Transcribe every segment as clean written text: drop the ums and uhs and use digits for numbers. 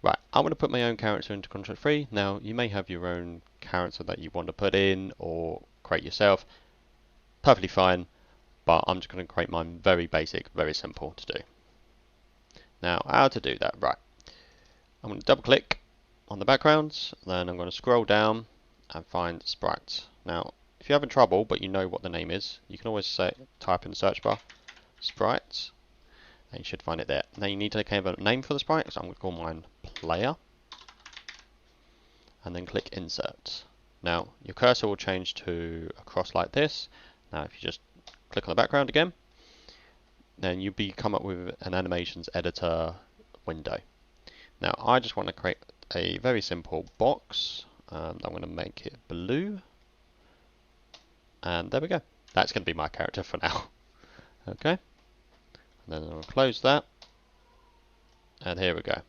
Right, I'm going to put my own character into Construct3. Now, you may have your own character that you want to put in or create yourself. Perfectly fine, but I'm just going to create mine very basic, very simple to do. Now, how to do that? Right, I'm going to double click on the backgrounds, then I'm going to scroll down and find Sprite. Now, if you're having trouble but you know what the name is, you can always type in the search bar Sprite, and you should find it there. Now you need to have a name for the sprite, so I'm going to call mine player, and then click insert. Now your cursor will change to a cross like this. Now if you just click on the background again, then you'll come up with an animations editor window. Now I just want to create a very simple box. I'm going to make it blue, and there we go. That's going to be my character for now. Okay, and then I'll close that, and here we go.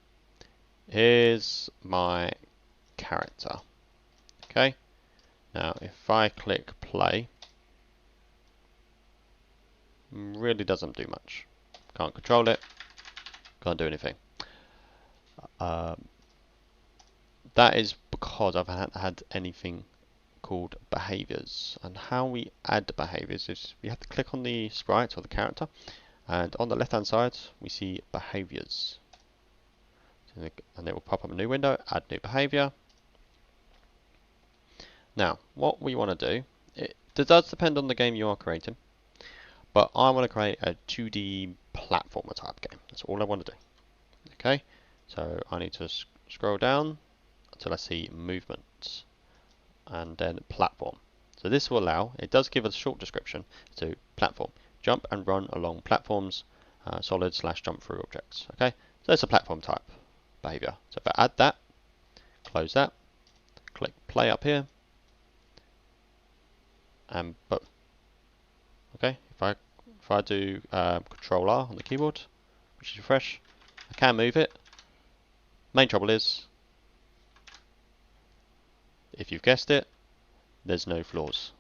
Here's my character. Okay, now if I click play, really doesn't do much. Can't control it, can't do anything. That is because I've had anything called behaviors, and how we add behaviors is we have to click on the sprite or the character, and on the left hand side we see behaviors, and it will pop up a new window, add new behavior. Now what we want to do, it does depend on the game you are creating, but I want to create a 2D platformer type game. That's all I want to do. Okay, so I need to scroll down until I see movement and then platform. So this will allow, it does give us a short description to platform, jump and run along platforms, solid / jump through objects. Okay, so it's a platform type behavior. So if I add that, close that, click play up here, and but okay, if I do Control R on the keyboard, which is refresh, I can move it. Main trouble is, if you've guessed it, there's no floors.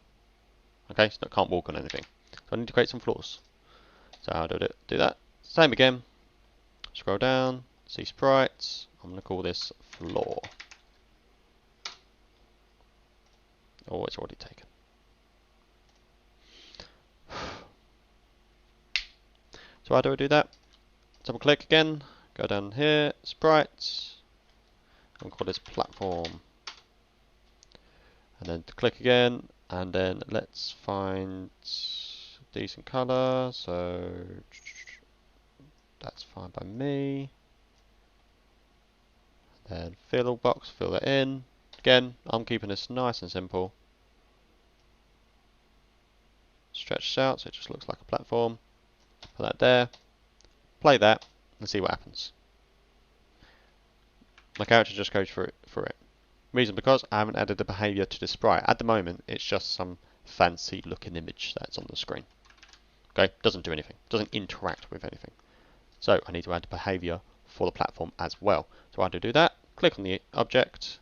Okay, so I can't walk on anything. So I need to create some floors. So how do I do that? Same again. Scroll down, see sprites. I'm going to call this floor. Oh, it's already taken. So how do I do that? Double click again, go down here, sprites. I'm going to call this platform. And then click again, and then let's find a decent color. So that's fine by me. Then fill box, fill that in. Again, I'm keeping this nice and simple. Stretch this out so it just looks like a platform. Put that there. Play that and see what happens. My character just goes through it. Reason because I haven't added the behavior to the sprite. At the moment, it's just some fancy looking image that's on the screen. Okay, doesn't do anything, doesn't interact with anything. So I need to add the behavior for the platform as well. So how to do that? Click on the object,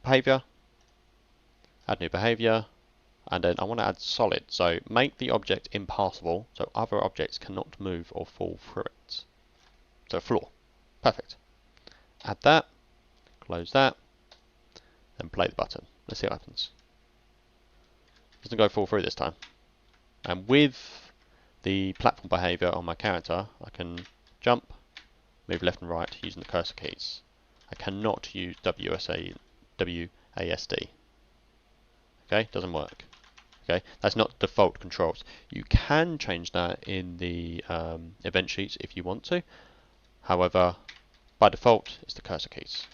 behavior, add new behavior, and then I want to add solid. So make the object impassable so other objects cannot move or fall through it. So floor, perfect. Add that, close that, then play the button. Let's see what happens. It doesn't go fall through this time. And with the platform behavior on my character, I can jump, move left and right using the cursor keys. I cannot use WASD. Okay, doesn't work. Okay, that's not default controls. You can change that in the event sheets if you want to. However, by default, it's the cursor keys.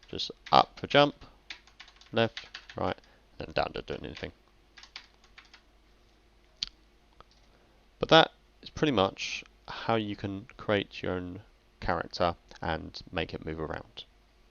Just up for jump, left, right, and down to doing anything. But that is pretty much how you can create your own character and make it move around.